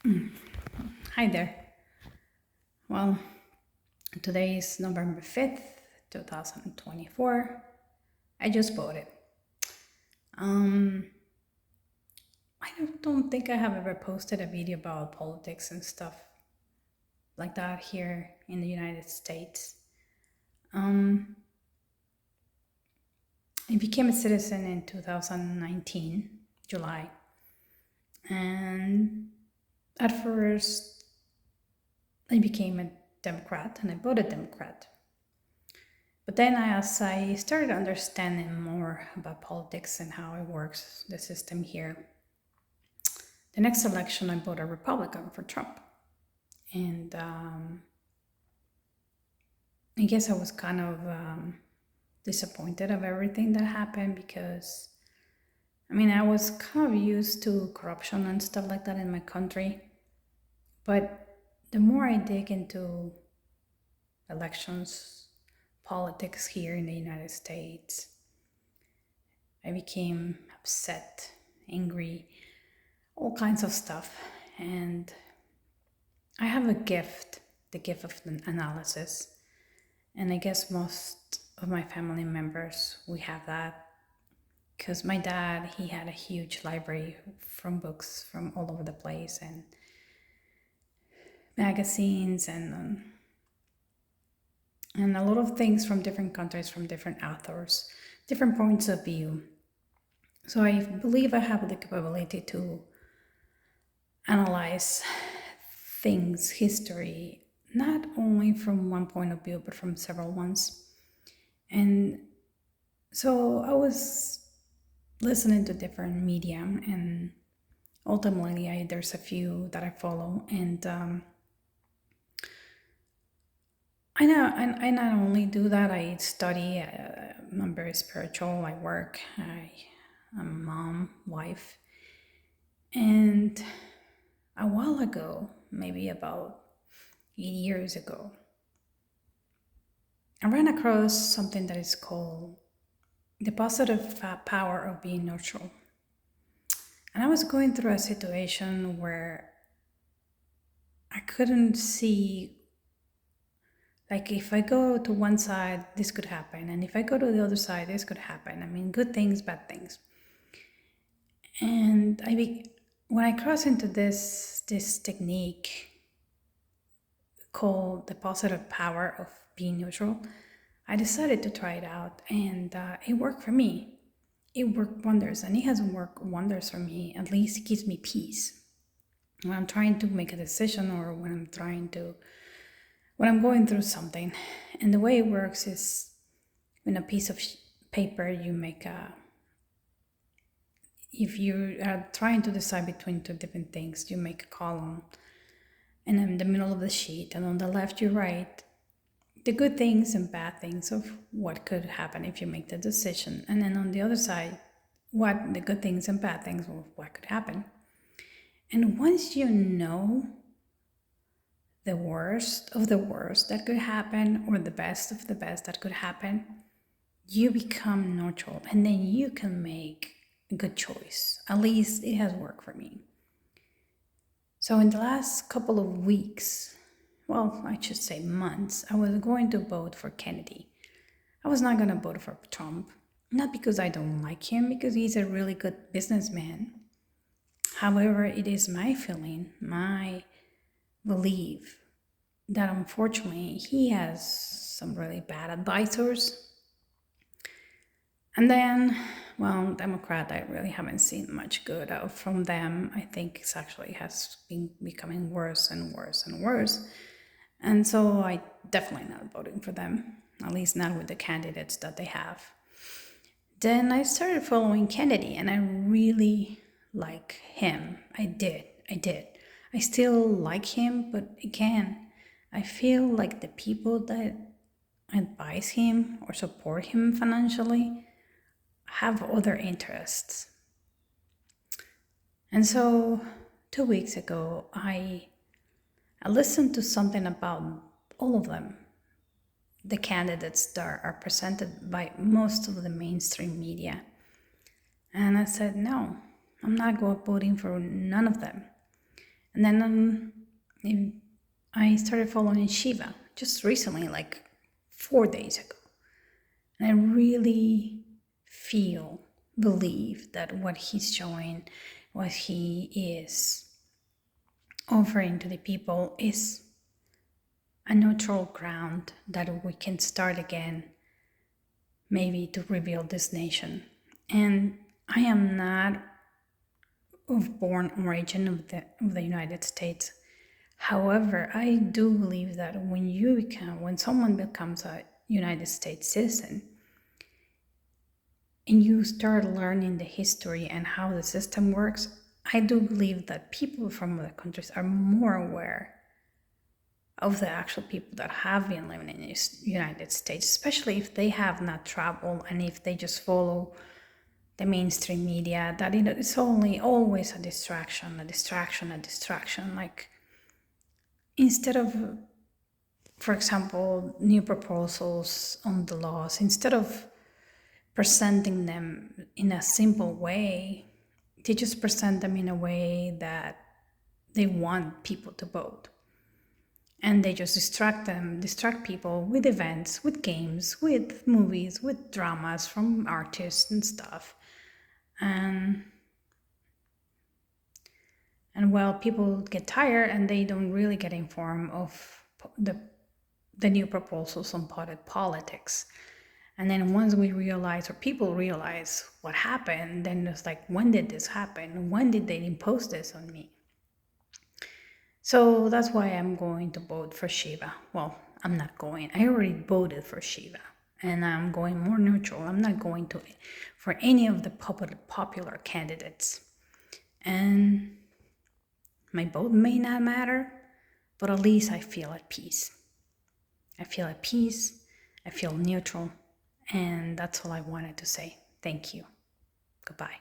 Hi there. Well, today is November 5th, 2024. I just voted. Um, I don't think I have ever posted a video about politics and stuff like that here in the United States. Um, I became a citizen in 2019, July. And at first, I became a Democrat and I voted Democrat. But then, as I started understanding more about politics and how it works, the system here, the next election I voted Republican for Trump. And I guess I was kind of disappointed of everything that happened because, I mean, I was kind of used to corruption and stuff like that in my country. But the more I dig into elections, politics here in the United States, I became upset, angry, all kinds of stuff. And I have a gift, the gift of analysis. And I guess most of my family members, we have that. Because my dad, he had a huge library from books from all over the place and magazines and a lot of things from different countries, from different authors, different points of view. So I believe I have the capability to analyze things, history, not only from one point of view, but from several ones. And so I was listening to different media, and ultimately, there's a few that I follow. And I know, I not only do that, I study, I'm very spiritual, I work, I'm a mom, wife. And a while ago, maybe about 8 years ago, I ran across something that is called the positive power of being neutral. And I was going through a situation where I couldn't see, like, if I go to one side, this could happen. And if I go to the other side, this could happen. I mean, good things, bad things. And when I cross into this technique called the positive power of being neutral, I decided to try it out, and it worked for me. It worked wonders, and it has worked wonders for me. At least it gives me peace when I'm trying to make a decision or when I'm going through something. And the way it works is, in a piece of paper, you make a. If you are trying to decide between two different things, you make a column, and in the middle of the sheet, and on the left, you write the good things and bad things of what could happen if you make the decision. And then on the other side, what the good things and bad things of what could happen. And once you know the worst of the worst that could happen or the best of the best that could happen, you become neutral and then you can make a good choice. At least it has worked for me. So in the last couple of weeks, well, I should say months, I was going to vote for Kennedy. I was not going to vote for Trump, not because I don't like him, because he's a really good businessman. However, it is my feeling, my belief, that unfortunately he has some really bad advisors. And then, well, Democrat, I really haven't seen much good out from them. I think it actually has been becoming worse and worse and worse. And so I definitely not voting for them, at least not with the candidates that they have. Then I started following Kennedy and I really like him. I did. I still like him, but again, I feel like the people that advise him or support him financially have other interests. And so 2 weeks ago, I listened to something about all of them, the candidates that are presented by most of the mainstream media. And I said, no, I'm not voting for none of them. And then I started following Shiva just recently, like 4 days ago. And I really believe that what he's showing, what he is offering to the people is a neutral ground that we can start again, maybe to rebuild this nation. And I am not of born origin of the United States. However, I do believe that when someone becomes a United States citizen, and you start learning the history and how the system works, I do believe that people from other countries are more aware of the actual people that have been living in the United States, especially if they have not traveled and if they just follow the mainstream media, that it's only always a distraction. Like, instead of, for example, new proposals on the laws, instead of presenting them in a simple way, they just present them in a way that they want people to vote. And they just distract people with events, with games, with movies, with dramas from artists and stuff. And well, people get tired and they don't really get informed of the new proposals on politics. And then once we realize, or people realize what happened, then it's like, when did this happen? When did they impose this on me? So that's why I'm going to vote for Shiva. Well, I'm not going. I already voted for Shiva. And I'm going more neutral. I'm not going for any of the popular candidates. And my vote may not matter, but at least I feel at peace. I feel at peace. I feel neutral. And that's all I wanted to say. Thank you. Goodbye.